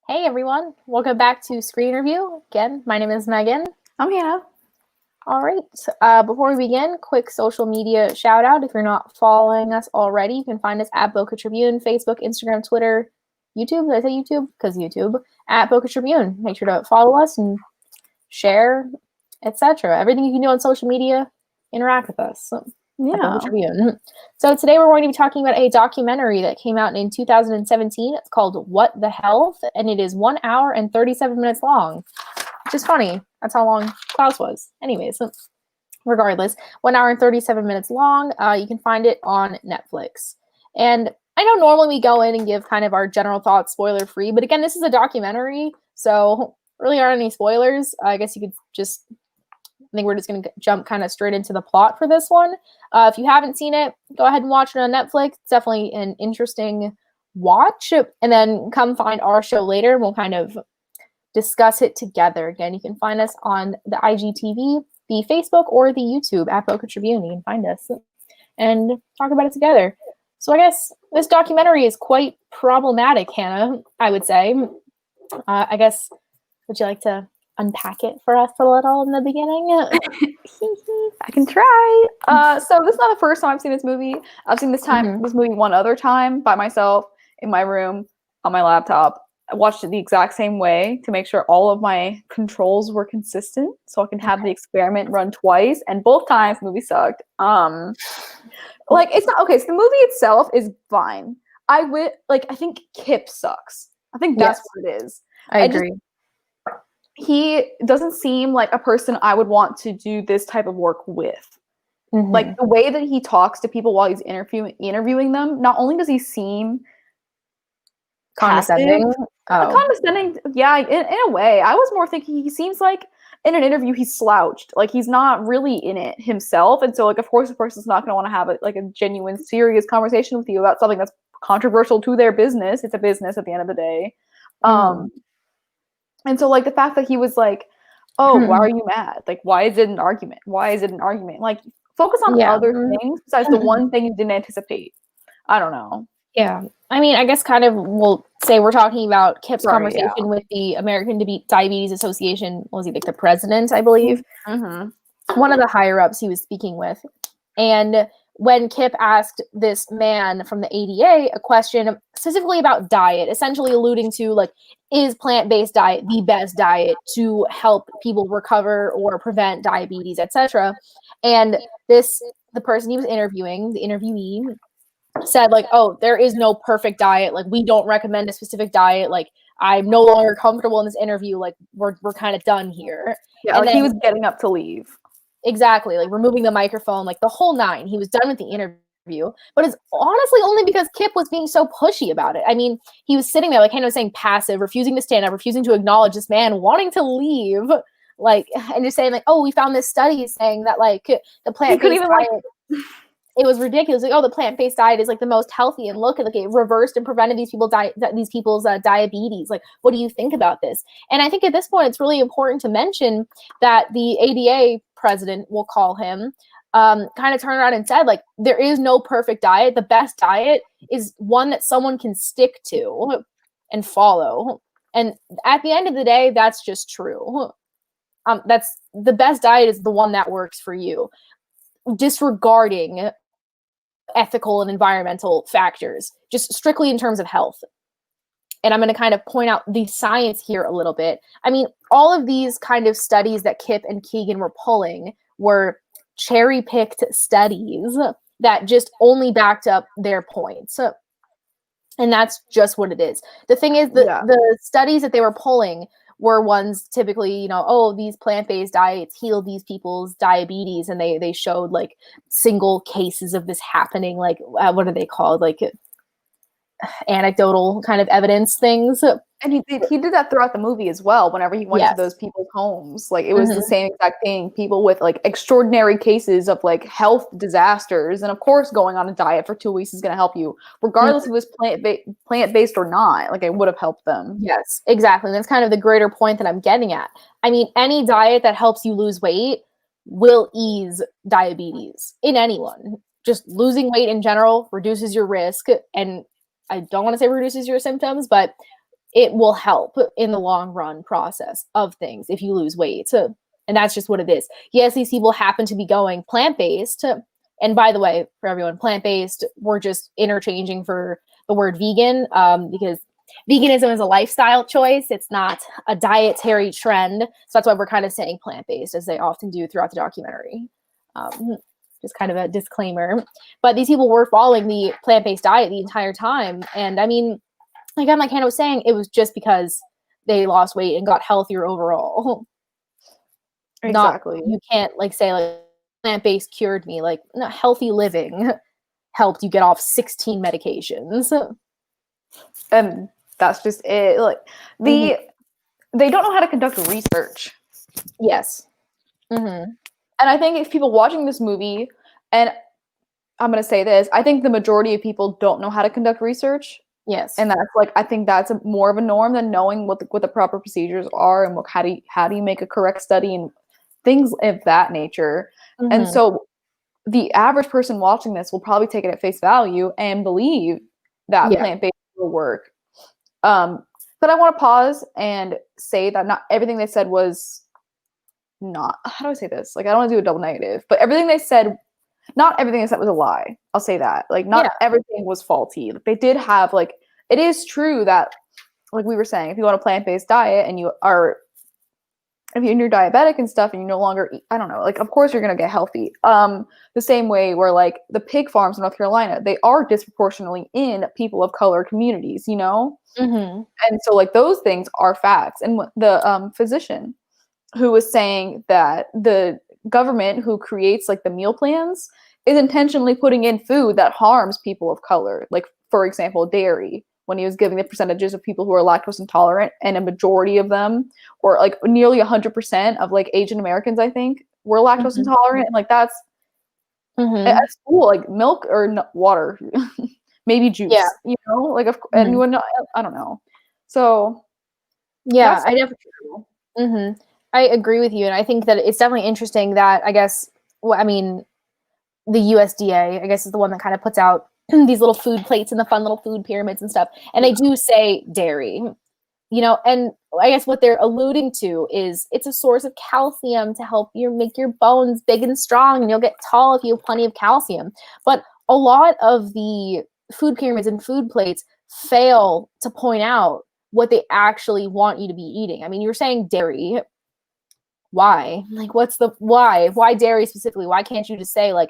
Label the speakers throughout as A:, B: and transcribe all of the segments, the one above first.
A: Hey everyone, welcome back to Screen Review. Again, my name is Megan.
B: I'm Hannah.
A: All right, before we begin, quick social media shout out. If you're not following us already, you can find us at Boca Tribune, Facebook, Instagram, Twitter, YouTube. Did I say YouTube? Because YouTube, at Boca Tribune. Make sure to follow us and share, etc. Everything you can do on social media, interact with us.
B: Yeah.
A: So today we're going to be talking about a documentary that came out in 2017. It's called What the Health, and it is 1 hour and 37 minutes long, which is funny. That's how long Klaus was. Anyways, regardless, 1 hour and 37 minutes long. You can find it on Netflix. And I know normally we go in and give kind of our general thoughts spoiler free, but again, this is a documentary, so really aren't any spoilers. I guess you could just... I think we're just going to jump kind of straight into the plot for this one. If you haven't seen it, go ahead and watch it on Netflix. It's definitely an interesting watch. And then come find our show later and we'll kind of discuss it together. Again, you can find us on the IGTV, the Facebook, or the YouTube at Boca Tribune. You can find us and talk about it together. So I guess this documentary is quite problematic, Hannah, I would say. I guess, would you like to unpack it for us a little in the beginning?
B: I can try. So this is not the first time I've seen this movie. I've seen this movie one other time by myself in my room on my laptop. I watched it the exact same way to make sure all of my controls were consistent so I can have the experiment run twice, and both times the movie sucked. Like, it's not okay, so the movie itself is fine. I think Kip sucks. I think that's what it is.
A: I agree.
B: He doesn't seem like a person I would want to do this type of work with. Like, the way that he talks to people while he's interviewing them, not only does he seem
A: condescending,
B: condescending, yeah, in a way. I was more thinking he seems like in an interview he's slouched. Like, he's not really in it himself, and so, like, of course the person's not going to want to have a genuine, serious conversation with you about something that's controversial to their business. It's a business at the end of the day. And so, like, the fact that he was like, oh, why are you mad? Like, why is it an argument? Why is it an argument? Like, focus on other things besides the one thing you didn't anticipate. I don't know.
A: Yeah. I mean, I guess kind of we'll say we're talking about Kip's conversation with the American Diabetes Association. What was he, like, the president, I believe? One of the higher-ups he was speaking with. And when Kip asked this man from the ADA a question specifically about diet, essentially alluding to, like, is plant-based diet the best diet to help people recover or prevent diabetes, etc. And the person he was interviewing, the interviewee, said, like, oh, there is no perfect diet. Like, we don't recommend a specific diet. Like, I'm no longer comfortable in this interview. Like, we're kind of done here.
B: Yeah, and like, he was getting up to leave.
A: Exactly, like removing the microphone, like the whole nine. He was done with the interview, but it's honestly only because Kip was being so pushy about it. I mean, he was sitting there, like Hannah was saying, passive, refusing to stand up, refusing to acknowledge this man wanting to leave, like, and just saying, like, oh, we found this study saying that, like, the plant-based diet, it was ridiculous. Like, oh, the plant-based diet is, like, the most healthy, and look, like, it reversed and prevented these people's diabetes. Like, what do you think about this? And I think at this point, it's really important to mention that the ADA president, we'll call him, kind of turned around and said, like, there is no perfect diet. The best diet is one that someone can stick to and follow. And at the end of the day, that's just true. That's the best diet is the one that works for you, disregarding ethical and environmental factors, just strictly in terms of health. And I'm going to kind of point out the science here a little bit. I mean, all of these kind of studies that Kip and Keegan were pulling were cherry-picked studies that just only backed up their points. And that's just what it is. The thing is, the studies that they were pulling were ones typically, these plant-based diets heal these people's diabetes, and they showed like single cases of this happening, like what are they called, like anecdotal kind of evidence things.
B: And he did that throughout the movie as well. Whenever he went to those people's homes, like it was the same exact thing. People with like extraordinary cases of like health disasters, and of course, going on a diet for 2 weeks is going to help you, regardless if it was plant-based or not. Like it would have helped them.
A: Yes, exactly. And that's kind of the greater point that I'm getting at. I mean, any diet that helps you lose weight will ease diabetes in anyone. Just losing weight in general reduces your risk, and I don't want to say reduces your symptoms, but it will help in the long run process of things if you lose weight. And that's just what it is. Yes, these people happen to be going plant-based. And by the way, for everyone, plant-based, we're just interchanging for the word vegan, because veganism is a lifestyle choice. It's not a dietary trend. So that's why we're kind of saying plant-based, as they often do throughout the documentary. Just kind of a disclaimer. But these people were following the plant-based diet the entire time. And I mean, again, like Hannah was saying, it was just because they lost weight and got healthier overall.
B: Exactly.
A: You can't like say like plant-based cured me. Like, no, healthy living helped you get off 16 medications.
B: And that's just it. Like they don't know how to conduct research.
A: Yes.
B: And I think if people watching this movie, and I'm going to say this, I think the majority of people don't know how to conduct research.
A: Yes.
B: And that's like, I think that's more of a norm than knowing what the proper procedures are and how do you make a correct study and things of that nature. And so the average person watching this will probably take it at face value and believe that plant-based will work. But I want to pause and say that not everything they said was not, how do I say this? Like, I don't want to do a double negative, but everything they said, not everything they said was a lie. I'll say that. Like, not everything was faulty. Like, they did have, like, it is true that, like we were saying, if you want a plant-based diet and if you're diabetic and stuff and you no longer eat, I don't know, like, of course you're going to get healthy. The same way where, like, the pig farms in North Carolina, they are disproportionately in people of color communities, And so, like, those things are facts. And the physician who was saying that the government who creates like the meal plans is intentionally putting in food that harms people of color. Like, for example, dairy, when he was giving the percentages of people who are lactose intolerant, and a majority of them, or like nearly 100% of like Asian Americans, I think, were lactose intolerant. And like that's at school, like milk or water, maybe juice, like anyone, I don't know. So
A: yeah, I definitely. I agree with you, and I think that it's definitely interesting that I guess, I mean, the USDA, I guess, is the one that kind of puts out these little food plates and the fun little food pyramids and stuff, and they do say dairy, and I guess what they're alluding to is it's a source of calcium to help you make your bones big and strong, and you'll get tall if you have plenty of calcium. But a lot of the food pyramids and food plates fail to point out what they actually want you to be eating. I mean, you're saying dairy. Why? Like, what's the why? Why dairy specifically? Why can't you just say like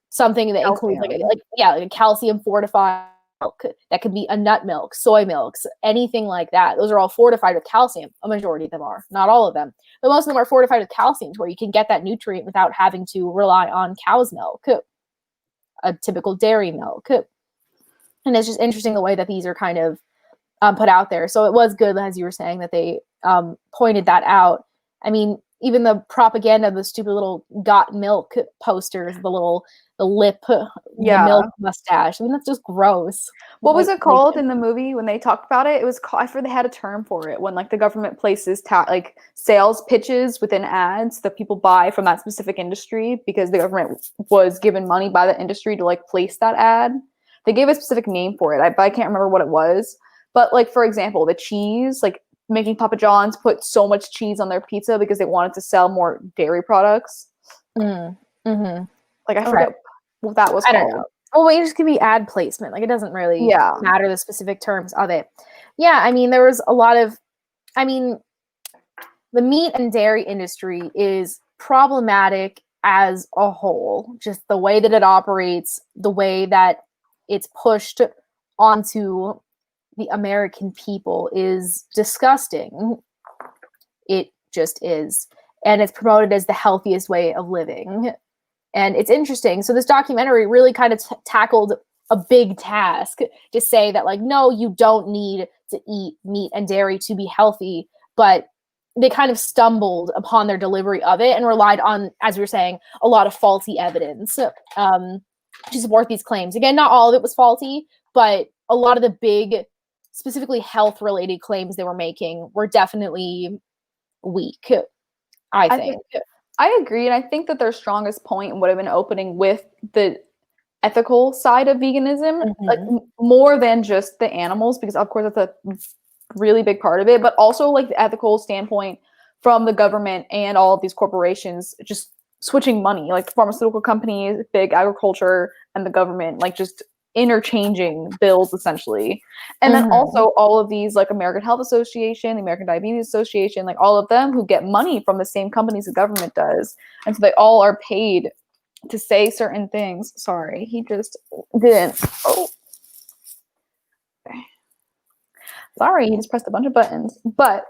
A: something that includes like a calcium fortified milk that could be a nut milk, soy milks, anything like that? Those are all fortified with calcium. A majority of them are, not all of them, but most of them are fortified with calcium to where you can get that nutrient without having to rely on cow's milk, a typical dairy milk. And it's just interesting the way that these are kind of put out there. So it was good, as you were saying, that they pointed that out. I mean, even the propaganda, the stupid little got milk posters, the lip, the milk mustache. I mean, that's just gross.
B: What was it called in the movie when they talked about it? It was called, I forget, they had a term for it when like the government places like sales pitches within ads that people buy from that specific industry because the government was given money by the industry to like place that ad. They gave a specific name for it. I can't remember what it was. But like, for example, the cheese, like making Papa John's put so much cheese on their pizza because they wanted to sell more dairy products. Like, I forget what that was called.
A: I don't know. Well, it just could be ad placement. Like, it doesn't really matter the specific terms of it. Yeah, I mean, there was a lot of, the meat and dairy industry is problematic as a whole, just the way that it operates, the way that it's pushed onto the American people is disgusting. It just is. And it's promoted as the healthiest way of living. And it's interesting. So this documentary really kind of tackled a big task to say that, like, no, you don't need to eat meat and dairy to be healthy, but they kind of stumbled upon their delivery of it and relied on, as we were saying, a lot of faulty evidence to support these claims. Again, not all of it was faulty, but a lot of the big, specifically health-related claims they were making were definitely weak, I think.
B: I agree, and I think that their strongest point would have been opening with the ethical side of veganism, like more than just the animals, because of course that's a really big part of it, but also like the ethical standpoint from the government and all of these corporations just switching money, like pharmaceutical companies, big agriculture, and the government, like just interchanging bills essentially. And then also all of these, like American Health Association, the American Diabetes Association, like all of them who get money from the same companies the government does. And so they all are paid to say certain things. Sorry, he just didn't. Oh. Okay. Sorry, he just pressed a bunch of buttons. But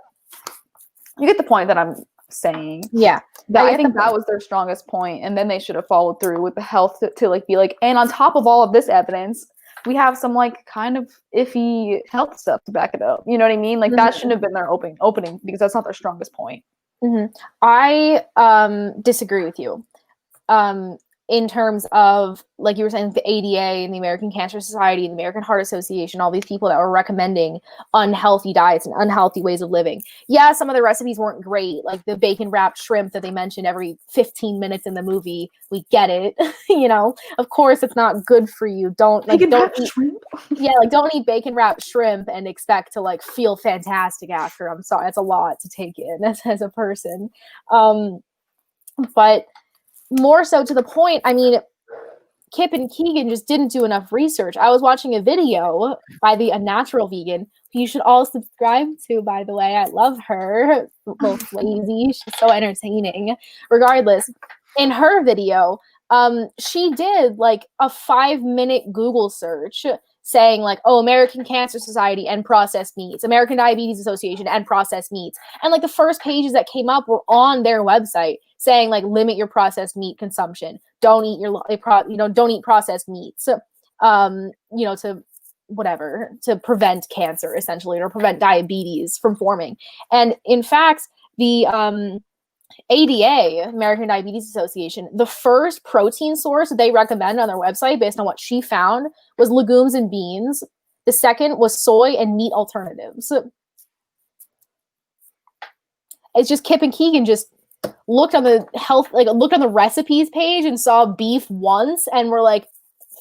B: you get the point that I'm saying.
A: Yeah.
B: I think that was their strongest point, and then they should have followed through with the health to like be like, and on top of all of this evidence, we have some like kind of iffy health stuff to back it up. You know what I mean? Like that shouldn't have been their opening because that's not their strongest point.
A: I disagree with you. In terms of, like you were saying, the ADA and the American Cancer Society and the American Heart Association, all these people that were recommending unhealthy diets and unhealthy ways of living. Yeah, some of the recipes weren't great, like the bacon wrapped shrimp that they mentioned every 15 minutes in the movie. We get it. You know, of course it's not good for you. Don't eat
B: shrimp.
A: Yeah, like don't eat bacon wrapped shrimp and expect to like feel fantastic after. I'm sorry, that's a lot to take in as a person. But more so to the point, I mean, Kip and Keegan just didn't do enough research. I was watching a video by the Unnatural Vegan, who you should all subscribe to, by the way. I love her. Little lazy. She's so entertaining. Regardless, in her video, she did like a 5-minute Google search saying like, oh, American Cancer Society and processed meats, American Diabetes Association and processed meats. And like the first pages that came up were on their website saying like, limit your processed meat consumption. Don't eat don't eat processed meats, to whatever, to prevent cancer essentially, or prevent diabetes from forming. And in fact, the ADA, American Diabetes Association, the first protein source they recommend on their website based on what she found was legumes and beans. The second was soy and meat alternatives. It's just Kip and Keegan just looked on the recipes page and saw beef once and were like,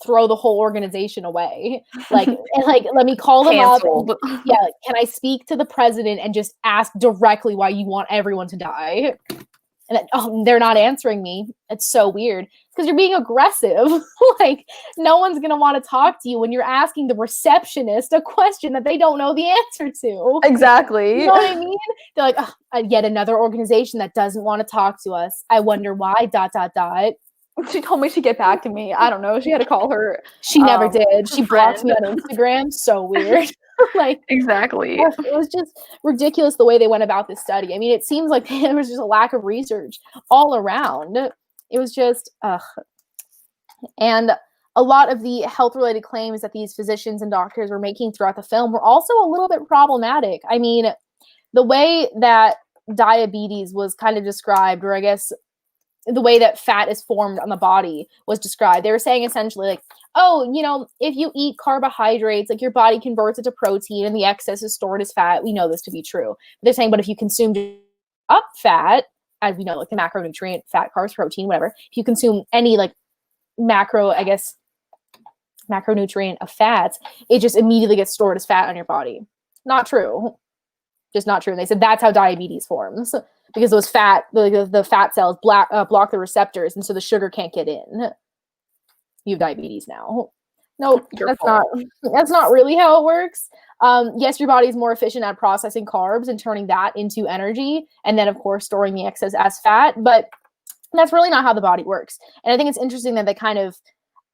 A: throw the whole organization away. Like, and like, let me call them
B: Canceled.
A: up. Yeah, like, can I speak to the president and just ask directly why you want everyone to die? And they're not answering me. It's so weird because you're being aggressive. Like, no one's gonna want to talk to you when you're asking the receptionist a question that they don't know the answer to.
B: Exactly.
A: You know what I mean? They're like, yet another organization that doesn't want to talk to us. I wonder why. ...
B: She told me she'd get back to me. I don't know. She had to call her.
A: She never did. She blocked me on Instagram. So weird. Like,
B: exactly.
A: It was just ridiculous the way they went about this study. I mean, it seems like there was just a lack of research all around. It was just, And a lot of the health-related claims that these physicians and doctors were making throughout the film were also a little bit problematic. I mean, the way that diabetes was kind of described, or I guess the way that fat is formed on the body was described. They were saying essentially like, oh, if you eat carbohydrates, like your body converts it to protein and the excess is stored as fat. We know this to be true. They're saying, but if you consume up fat, as we know, like the macronutrient, fat, carbs, protein, whatever, if you consume any like macronutrient of fats, it just immediately gets stored as fat on your body. Not true. Just not true. And they said that's how diabetes forms, because those the fat cells block the receptors, and so the sugar can't get in. You have diabetes now. No, that's not really how it works. Yes, your body is more efficient at processing carbs and turning that into energy, and then of course storing the excess as fat. But that's really not how the body works. And I think it's interesting that they kind of,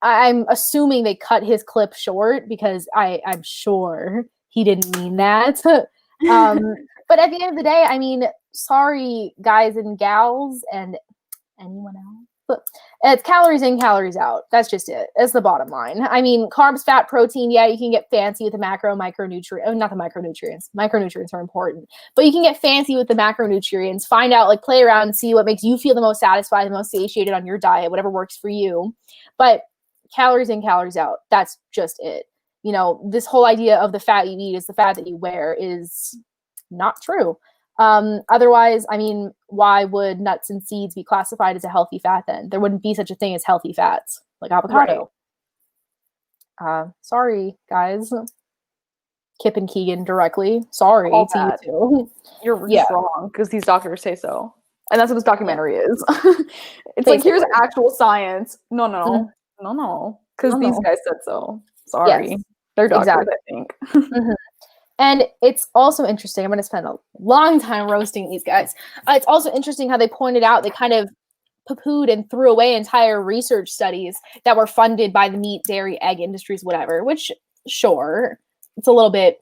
A: I'm assuming they cut his clip short because I'm sure he didn't mean that. But at the end of the day, I mean, sorry, guys and gals and anyone else. But it's calories in, calories out. That's just it. That's the bottom line. I mean, carbs, fat, protein, yeah, you can get fancy with the micronutrient. Oh, not the micronutrients. Micronutrients are important. But you can get fancy with the macronutrients. Find out, like, play around and see what makes you feel the most satisfied, the most satiated on your diet, whatever works for you. But calories in, calories out. That's just it. You know, this whole idea of the fat you eat is the fat that you wear is not true. Otherwise, I mean, why would nuts and seeds be classified as a healthy fat then? There wouldn't be such a thing as healthy fats, like avocado. Right. Sorry, guys. Kip and Keegan directly. Sorry to you too.
B: You're just wrong, because these doctors say so. And that's what this documentary is. It's like, here's actual science. No. Because these guys said so. Sorry. Yes. They're doctors, I think.
A: And it's also interesting. I'm going to spend a long time roasting these guys. It's also interesting how they pointed out, they kind of poo-pooed and threw away entire research studies that were funded by the meat, dairy, egg industries, whatever, which, sure, it's a little bit,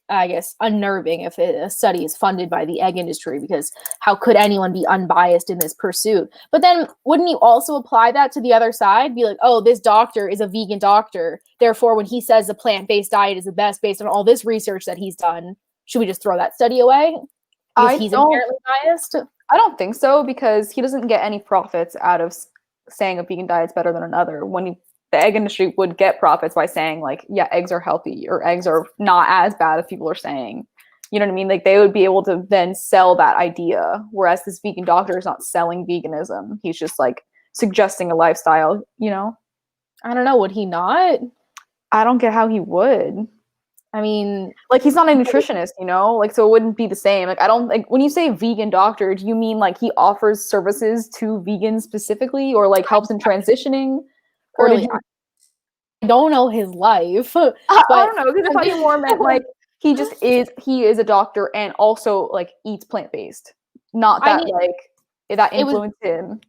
A: I guess, unnerving if a study is funded by the egg industry, because how could anyone be unbiased in this pursuit? But then wouldn't you also apply that to the other side? Be like, oh, this doctor is a vegan doctor. Therefore, when he says the plant-based diet is the best based on all this research that he's done, should we just throw that study away? Because he's inherently biased?
B: I don't think so, because he doesn't get any profits out of saying a vegan diet's better than another. When the egg industry would get profits by saying, like, yeah, eggs are healthy or eggs are not as bad as people are saying. You know what I mean? Like, they would be able to then sell that idea, whereas this vegan doctor is not selling veganism. He's just, like, suggesting a lifestyle, you know?
A: I don't know. Would he not?
B: I don't get how he would.
A: I mean,
B: like, he's not a nutritionist, you know? Like, so it wouldn't be the same. Like, I don't, like, when you say vegan doctor, do you mean, like, he offers services to vegans specifically, or, like, helps in transitioning? Or
A: I don't know his life. But
B: I don't know, because I thought you more meant, like, he is a doctor and also, like, eats plant-based. Not that, that influenced him.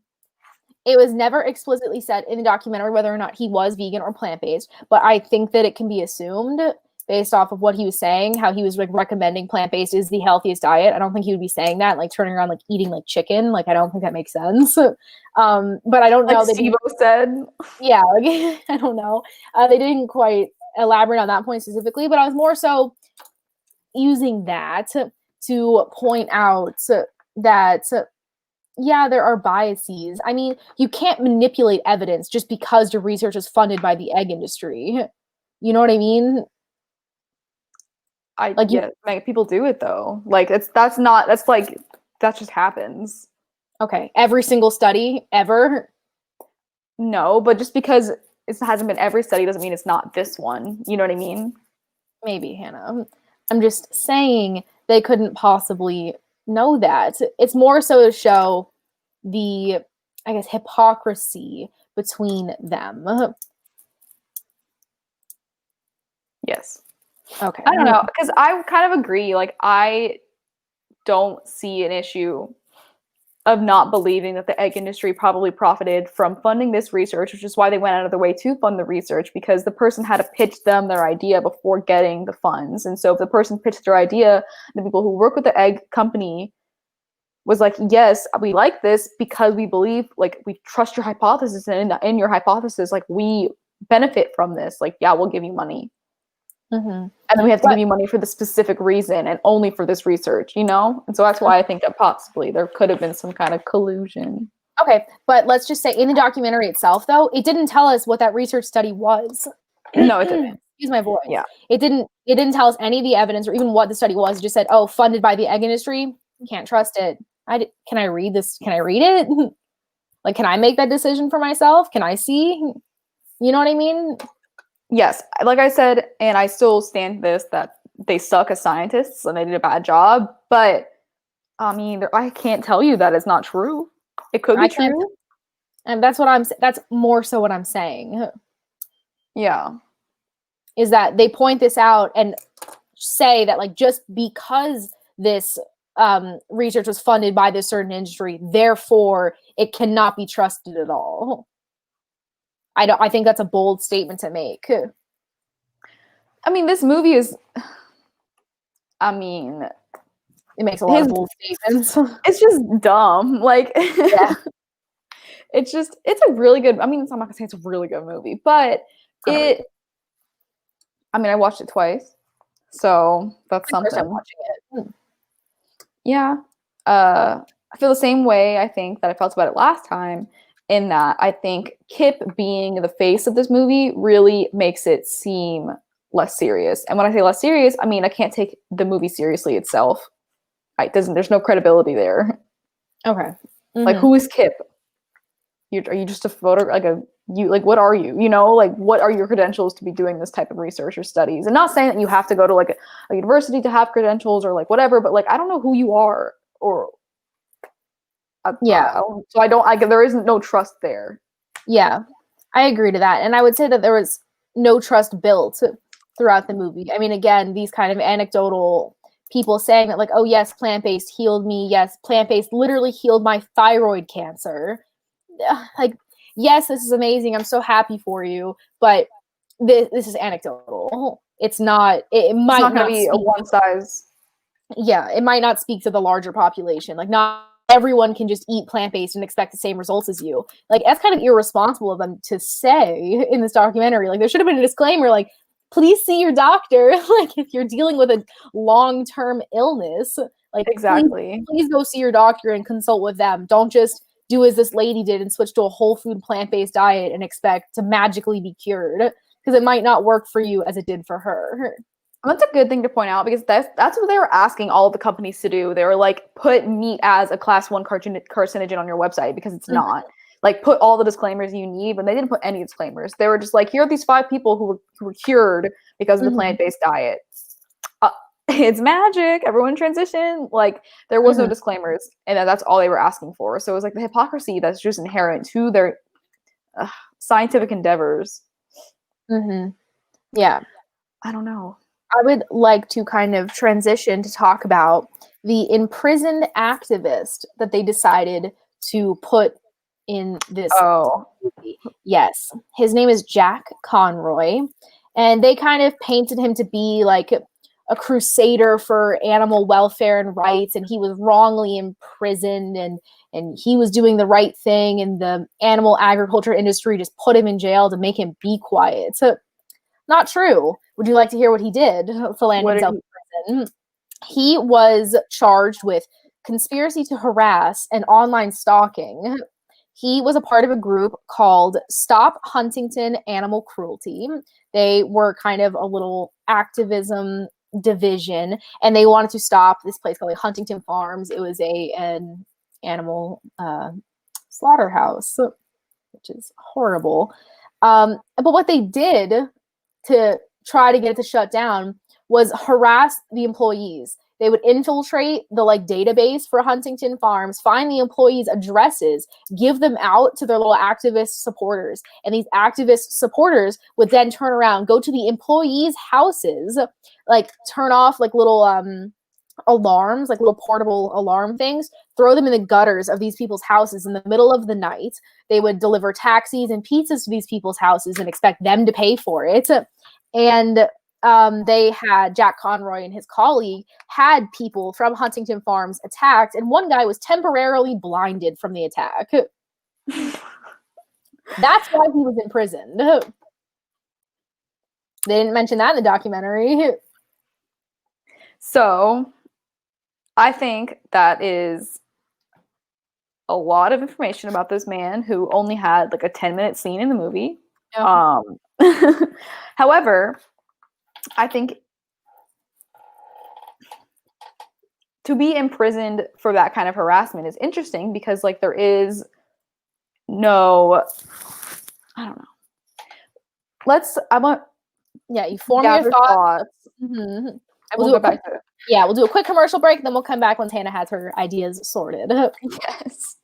A: It was never explicitly said in the documentary whether or not he was vegan or plant-based, but I think that it can be assumed based off of what he was saying, how he was, like, recommending plant-based is the healthiest diet. I don't think he would be saying that, like, turning around, like, eating, like, chicken. Like, I don't think that makes sense. But I don't know.
B: Like Steve said.
A: Yeah, like, I don't know. They didn't quite elaborate on that point specifically, but I was more so using that to point out that, yeah, there are biases. I mean, you can't manipulate evidence just because your research is funded by the egg industry. You know what I mean?
B: People do it though. Like, that just happens.
A: Okay, every single study ever?
B: No, but just because it hasn't been every study doesn't mean it's not this one. You know what I mean?
A: Maybe, Hannah. I'm just saying they couldn't possibly know that. It's more so to show the, I guess, hypocrisy between them.
B: Yes.
A: Okay.
B: I don't know, because I kind of agree. Like, I don't see an issue of not believing that the egg industry probably profited from funding this research, which is why they went out of their way to fund the research, because the person had to pitch them their idea before getting the funds. And so if the person pitched their idea, the people who work with the egg company was like, yes, we like this because we believe, like, we trust your hypothesis, and in your hypothesis, like, we benefit from this. Like, yeah, we'll give you money.
A: Mm-hmm.
B: And then we have to give you money for the specific reason and only for this research, you know? And so that's why I think that possibly there could have been some kind of collusion.
A: Okay, but let's just say in the documentary itself, though, it didn't tell us what that research study was.
B: No, it didn't.
A: Excuse my voice.
B: Yeah.
A: It didn't tell us any of the evidence or even what the study was. It just said, oh, funded by the egg industry. Can't trust it. Can I read this? Can I read it? Like, can I make that decision for myself? Can I see? You know what I mean?
B: Yes, like I said, and I still stand this, that they suck as scientists and they did a bad job. But I mean, I can't tell you that it's not true. It could be true,
A: and that's more so what I'm saying.
B: Yeah,
A: is that they point this out and say that, like, just because this research was funded by this certain industry, therefore it cannot be trusted at all. I think that's a bold statement to make.
B: I mean, this movie is, I mean,
A: it makes a lot of bold statements.
B: It's just dumb. Like,
A: yeah.
B: it's a really good, I mean, I'm not gonna say it's a really good movie, but I mean, I watched it twice, so that's something.
A: First time watching it.
B: Yeah. I feel the same way, I think, that I felt about it last time, in that I think Kip being the face of this movie really makes it seem less serious. And when I say less serious, I mean, I can't take the movie seriously itself. There's no credibility there.
A: Okay. Mm-hmm.
B: Like, who is Kip? Are you just a photo, what are you? You know, like, what are your credentials to be doing this type of research or studies? And not saying that you have to go to like a university to have credentials or like whatever, but like, I don't know who you are, or there isn't no trust there.
A: Yeah, I agree to that. And I would say that there was no trust built throughout the movie. I mean, again, these kind of anecdotal people saying that like, oh yes, plant-based healed me. Yes, plant-based literally healed my thyroid cancer. Like, yes, this is amazing. I'm so happy for you. But this is anecdotal. It's not, it might
B: not going to be a one size.
A: Yeah, it might not speak to the larger population. Like, not everyone can just eat plant-based and expect the same results as you. Like, that's kind of irresponsible of them to say in this documentary. Like, there should have been a disclaimer, like, please see your doctor. Like, if you're dealing with a long-term illness, like,
B: exactly,
A: please go see your doctor and consult with them. Don't just do as this lady did and switch to a whole food plant-based diet and expect to magically be cured, because it might not work for you as it did for her.
B: That's a good thing to point out, because that's what they were asking all of the companies to do. They were like, put meat as a class 1 carcinogen on your website, because it's not. Like, put all the disclaimers you need, but they didn't put any disclaimers. They were just like, here are these 5 people who were cured because of the plant-based diet. It's magic. Everyone transition. Like, there was no disclaimers, and that's all they were asking for. So it was like the hypocrisy that's just inherent to their scientific endeavors.
A: Yeah.
B: I don't know.
A: I would like to kind of transition to talk about the imprisoned activist that they decided to put in this movie. Yes. His name is Jack Conroy, and they kind of painted him to be like a crusader for animal welfare and rights, and he was wrongly imprisoned, and he was doing the right thing, and the animal agriculture industry just put him in jail to make him be quiet. So, not true. Would you like to hear what he did to land himself in prison? He was charged with conspiracy to harass and online stalking. He was a part of a group called Stop Huntington Animal Cruelty. They were kind of a little activism division, and they wanted to stop this place called Huntington Farms. It was an animal slaughterhouse, which is horrible. But what they did to try to get it to shut down was harass the employees. They would infiltrate the database for Huntington Farms, find the employees' addresses, give them out to their little activist supporters. And these activist supporters would then turn around, go to the employees' houses, turn off little alarms, little portable alarm things, throw them in the gutters of these people's houses in the middle of the night. They would deliver taxis and pizzas to these people's houses and expect them to pay for it. And they had Jack Conroy and his colleague had people from Huntington Farms attacked, and one guy was temporarily blinded from the attack. That's why he was imprisoned. They didn't mention that in the documentary.
B: So, I think that is a lot of information about this man who only had a 10-minute scene in the movie. However, I think to be imprisoned for that kind of harassment is interesting, because there is no, I don't know.
A: You form your thoughts.
B: Mm-hmm.
A: We'll do a quick commercial break, then we'll come back once Hannah has her ideas sorted.
B: Yes.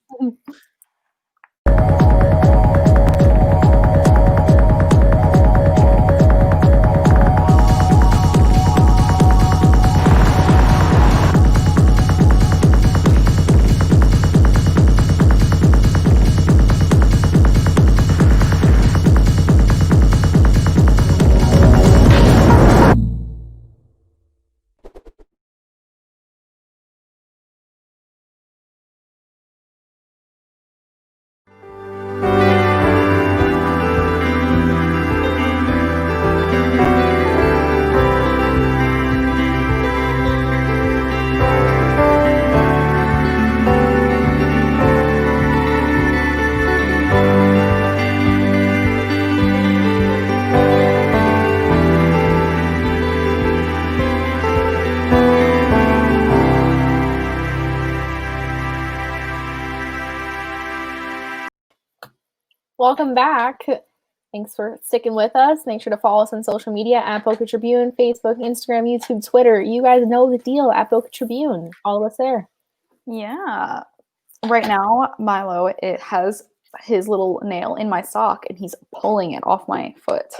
A: Welcome back. Thanks for sticking with us. Make sure to follow us on social media at Boca Tribune, Facebook, Instagram, YouTube, Twitter. You guys know the deal at Boca Tribune. All of us there.
B: Yeah. Right now, Milo, it has his little nail in my sock and he's pulling it off my foot.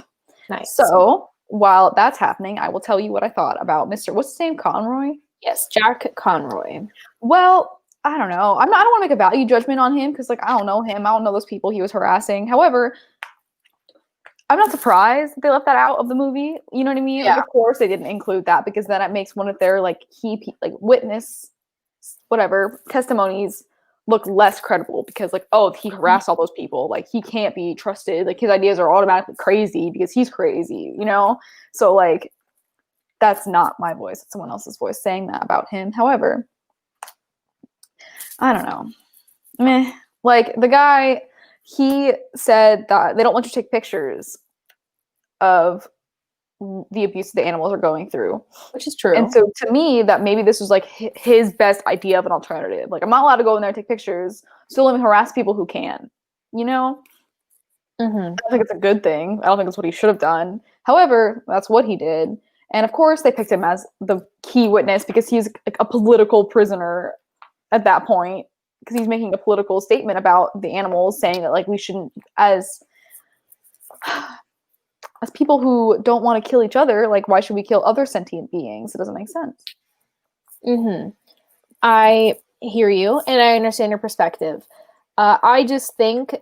A: Nice.
B: So while that's happening, I will tell you what I thought about Mr. What's his name? Conroy?
A: Yes, Jack Conroy.
B: Well, I don't know. I don't want to make a value judgment on him because, like, I don't know him. I don't know those people he was harassing. However, I'm not surprised they left that out of the movie. You know what I mean?
A: Yeah.
B: Like, of course they didn't include that because then it makes one of their like key witness whatever testimonies look less credible because like, oh, he harassed all those people. Like, he can't be trusted. Like, his ideas are automatically crazy because he's crazy, you know? So like, that's not my voice. It's someone else's voice saying that about him. However, I don't know. Meh. Like, the guy, he said that they don't want you to take pictures of the abuse the animals are going through,
A: which is true.
B: And so to me, that maybe this was like his best idea of an alternative. Like, I'm not allowed to go in there and take pictures, so let me harass people who can, you know? I don't think it's a good thing. I don't think that's what he should have done. However, that's what he did. And of course, they picked him as the key witness because he's like a political prisoner at that point, because he's making a political statement about the animals, saying that like we shouldn't, as people who don't want to kill each other, like, why should we kill other sentient beings? It doesn't make sense.
A: I hear you, and I understand your perspective. I just think,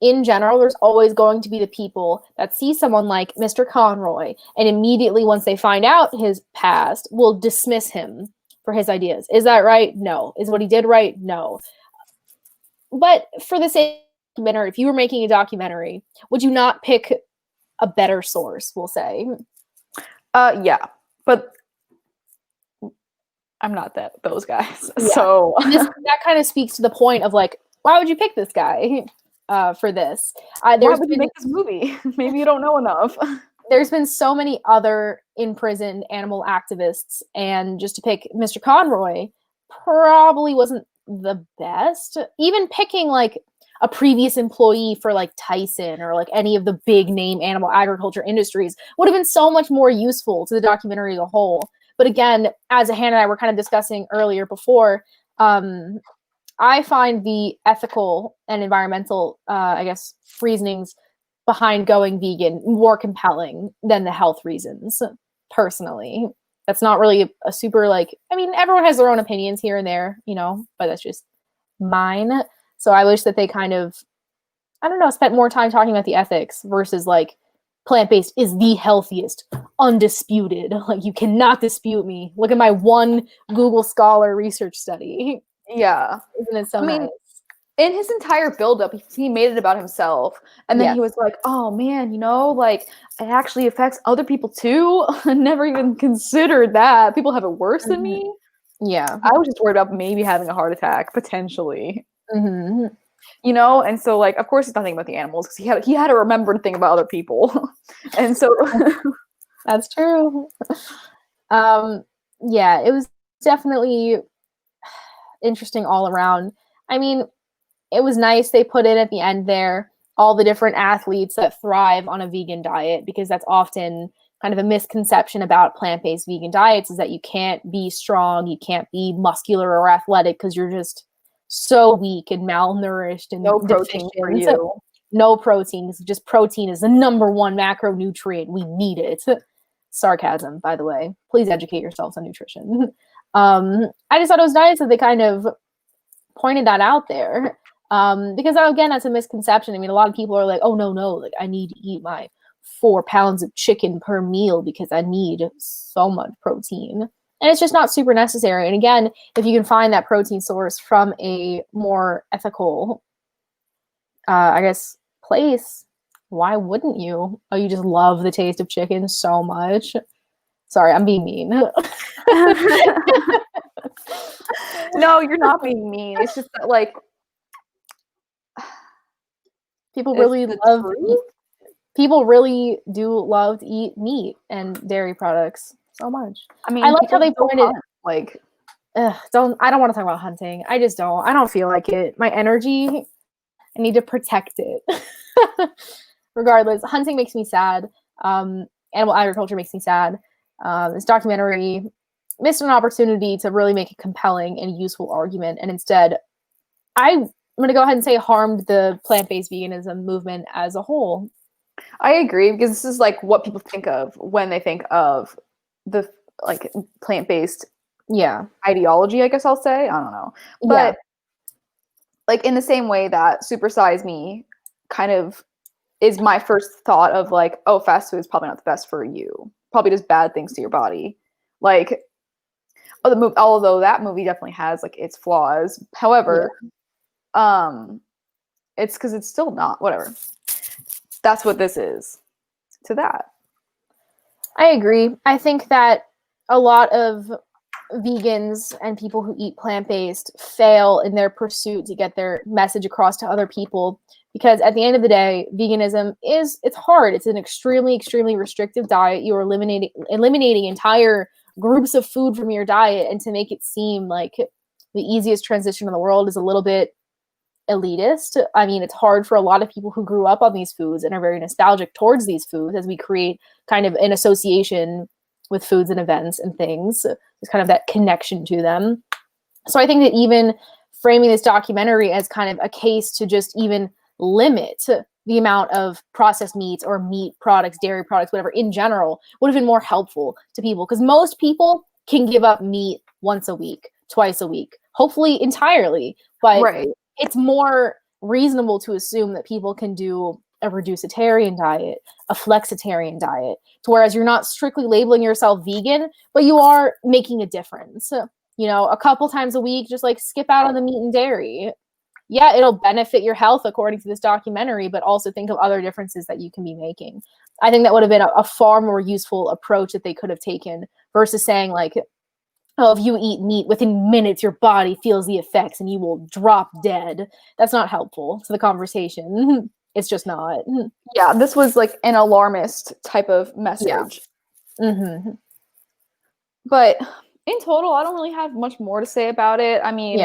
A: in general, there's always going to be the people that see someone like Mr. Conroy, and immediately, once they find out his past, will dismiss him for his ideas. Is that right? No. Is what he did right? No. But for the sake of a documentary, if you were making a documentary, would you not pick a better source, we'll say?
B: Yeah, but I'm not those guys.
A: Yeah.
B: So
A: that kind of speaks to the point of like, why would you pick this guy for this?
B: Why would you make this movie? Maybe you don't know enough.
A: There's been so many other imprisoned animal activists, and just to pick Mr. Conroy probably wasn't the best. Even picking like a previous employee for like Tyson or like any of the big name animal agriculture industries would have been so much more useful to the documentary as a whole. But again, as Hannah and I were kind of discussing earlier before, I find the ethical and environmental, I guess, reasonings behind going vegan more compelling than the health reasons, personally. That's not really a super, like, I mean, everyone has their own opinions here and there, you know, but that's just mine. So I wish that they kind of, I don't know, spent more time talking about the ethics versus like plant-based is the healthiest, undisputed. Like, you cannot dispute me. Look at my one Google Scholar research study.
B: Yeah.
A: Isn't it so nice?
B: In his entire buildup, he made it about himself. And then he was like, oh man, you know, like, it actually affects other people too. I never even considered that. People have it worse than me.
A: Yeah.
B: I was just worried about maybe having a heart attack, potentially.
A: You
B: know, and so like, of course he's not thinking about the animals because he had to remember to think about other people. And so
A: that's true. Yeah, it was definitely interesting all around. I mean, it was nice they put in at the end there all the different athletes that thrive on a vegan diet, because that's often kind of a misconception about plant-based vegan diets, is that you can't be strong, you can't be muscular or athletic because you're just so weak and malnourished and
B: no protein for you.
A: No protein. Just protein is the number one macronutrient. We need it. Sarcasm, by the way. Please educate yourselves on nutrition. I just thought it was nice that they kind of pointed that out there. Because again, that's a misconception. I mean, a lot of people are like, oh no, like, I need to eat my 4 pounds of chicken per meal because I need so much protein. And it's just not super necessary. And again, if you can find that protein source from a more ethical, I guess, place, why wouldn't you? Oh, you just love the taste of chicken so much. Sorry, I'm being mean.
B: No, you're not being mean. It's just that, like,
A: people really do love to eat meat and dairy products so much.
B: I mean,
A: I like how they pointed,
B: like,
A: I don't want to talk about hunting. I just don't. I don't feel like it. My energy I need to protect it. Regardless, hunting makes me sad. Animal agriculture makes me sad. This documentary missed an opportunity to really make a compelling and useful argument, and instead, I'm going to go ahead and say harmed the plant-based veganism movement as a whole.
B: I agree, because this is like what people think of when they think of the like plant-based ideology, I guess I'll say. I don't know. But like in the same way that Super Size Me kind of is my first thought of like, oh, fast food is probably not the best for you. Probably does bad things to your body. Like, although that movie definitely has like its flaws. However, it's because it's still not, whatever. That's what this is to that.
A: I agree. I think that a lot of vegans and people who eat plant-based fail in their pursuit to get their message across to other people, because at the end of the day, veganism it's hard. It's an extremely, extremely restrictive diet. You are eliminating entire groups of food from your diet, and to make it seem like the easiest transition in the world is a little bit elitist. I mean, it's hard for a lot of people who grew up on these foods and are very nostalgic towards these foods, as we create kind of an association with foods and events and things. There's kind of that connection to them. So I think that even framing this documentary as kind of a case to just even limit the amount of processed meats or meat products, dairy products, whatever, in general, would have been more helpful to people, because most people can give up meat once a week, twice a week, hopefully entirely. But it's more reasonable to assume that people can do a reducitarian diet, a flexitarian diet, to whereas you're not strictly labeling yourself vegan, but you are making a difference. You know, a couple times a week, just like skip out on the meat and dairy. Yeah, it'll benefit your health according to this documentary, but also think of other differences that you can be making. I think that would have been a far more useful approach that they could have taken, versus saying like, oh, if you eat meat, within minutes your body feels the effects and you will drop dead. That's not helpful to the conversation. It's just not.
B: Yeah, this was like an alarmist type of message. But in total, I don't really have much more to say about it. I mean,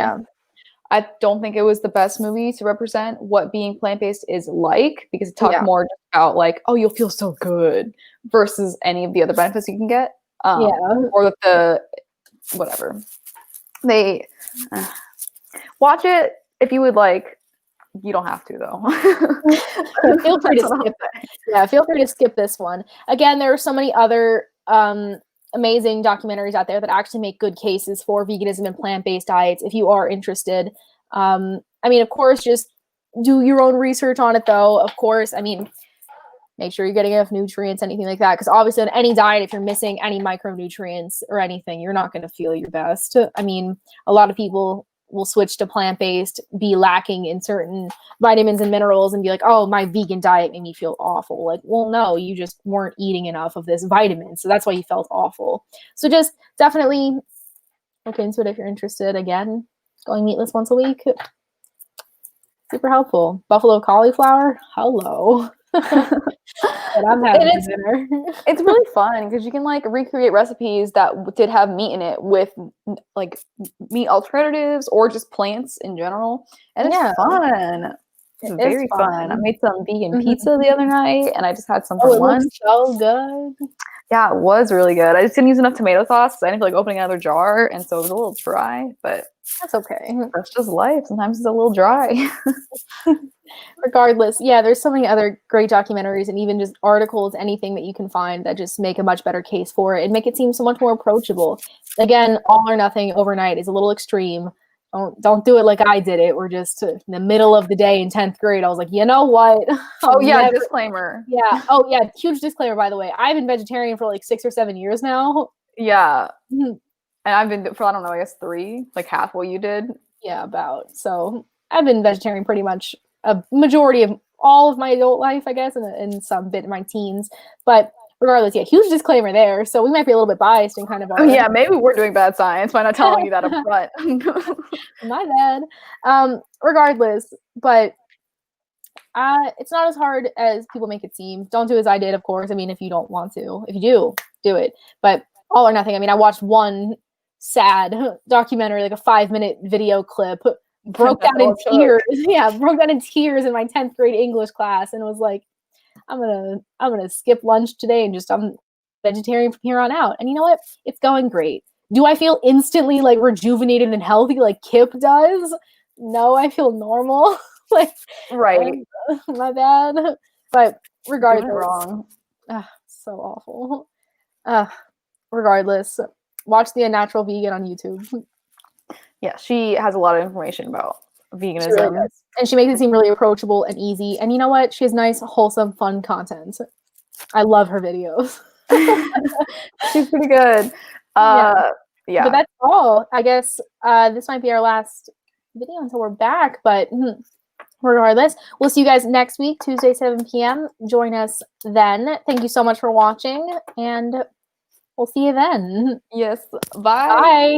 B: I don't think it was the best movie to represent what being plant-based is like, because it talked more about like, oh, you'll feel so good, versus any of the other benefits you can get. Or the whatever. They watch it if you would like. You don't have to, though.
A: Feel free to skip it. Yeah, feel free to skip this one. Again, there are so many other amazing documentaries out there that actually make good cases for veganism and plant-based diets if you are interested. I mean, of course, just do your own research on it, though. Of course, I mean, make sure you're getting enough nutrients, anything like that. Because obviously on any diet, if you're missing any micronutrients or anything, you're not going to feel your best. I mean, a lot of people will switch to plant-based, be lacking in certain vitamins and minerals, and be like, oh, my vegan diet made me feel awful. Like, well, no, you just weren't eating enough of this vitamin, so that's why you felt awful. So just definitely look into it if you're interested. Again, going meatless once a week, super helpful. Buffalo cauliflower, hello. And I'm having dinner.
B: It's really fun because you can like recreate recipes that did have meat in it with like meat alternatives or just plants in general, and it's fun. It's very fun. I made some vegan pizza the other night, and I just had some for lunch.
A: So good.
B: Yeah, it was really good. I just didn't use enough tomato sauce, so I didn't feel like opening another jar, and so it was a little dry. But
A: that's okay.
B: That's just life. Sometimes it's a little dry.
A: Regardless, yeah, there's so many other great documentaries and even just articles, anything that you can find that just make a much better case for it and make it seem so much more approachable. Again, all or nothing overnight is a little extreme. Don't do it like I did it. We're just in the middle of the day in 10th grade. I was like, you know what?
B: Disclaimer.
A: Yeah. Oh, yeah. Huge disclaimer, by the way. I've been vegetarian for like 6 or 7 years now.
B: Yeah. And I've been for, I don't know, I guess 3, like half what you did.
A: Yeah, about. So I've been vegetarian pretty much a majority of all of my adult life, I guess, and some bit in my teens. But regardless, yeah, huge disclaimer there. So we might be a little bit biased and kind of.
B: Yeah, maybe we're doing bad science by not telling you that up front.
A: My bad. Regardless, but it's not as hard as people make it seem. Don't do as I did, of course. I mean, if you don't want to. If you do it. But all or nothing. I mean, I watched one sad documentary, like a 5-minute video clip broke down in
B: all it took.
A: tears. Yeah, broke down in tears in my 10th grade English class and was like, I'm gonna skip lunch today and just I'm vegetarian from here on out. And you know what? It's going great. Do I feel instantly like rejuvenated and healthy like Kip does? No, I feel normal. Like
B: Right.
A: my bad. But
B: Doing
A: regardless,
B: it wrong.
A: so awful. Regardless, watch The Unnatural Vegan on YouTube.
B: Yeah, she has a lot of information about
A: She
B: veganism.
A: really does. And she makes it seem really approachable and easy. And you know what? She has nice, wholesome, fun content. I love her videos.
B: She's pretty good.
A: Yeah.
B: Yeah.
A: But that's all. I guess this might be our last video until we're back. But regardless, we'll see you guys next week, Tuesday, 7 p.m. Join us then. Thank you so much for watching. And we'll see you then.
B: Yes. Bye.
A: Bye.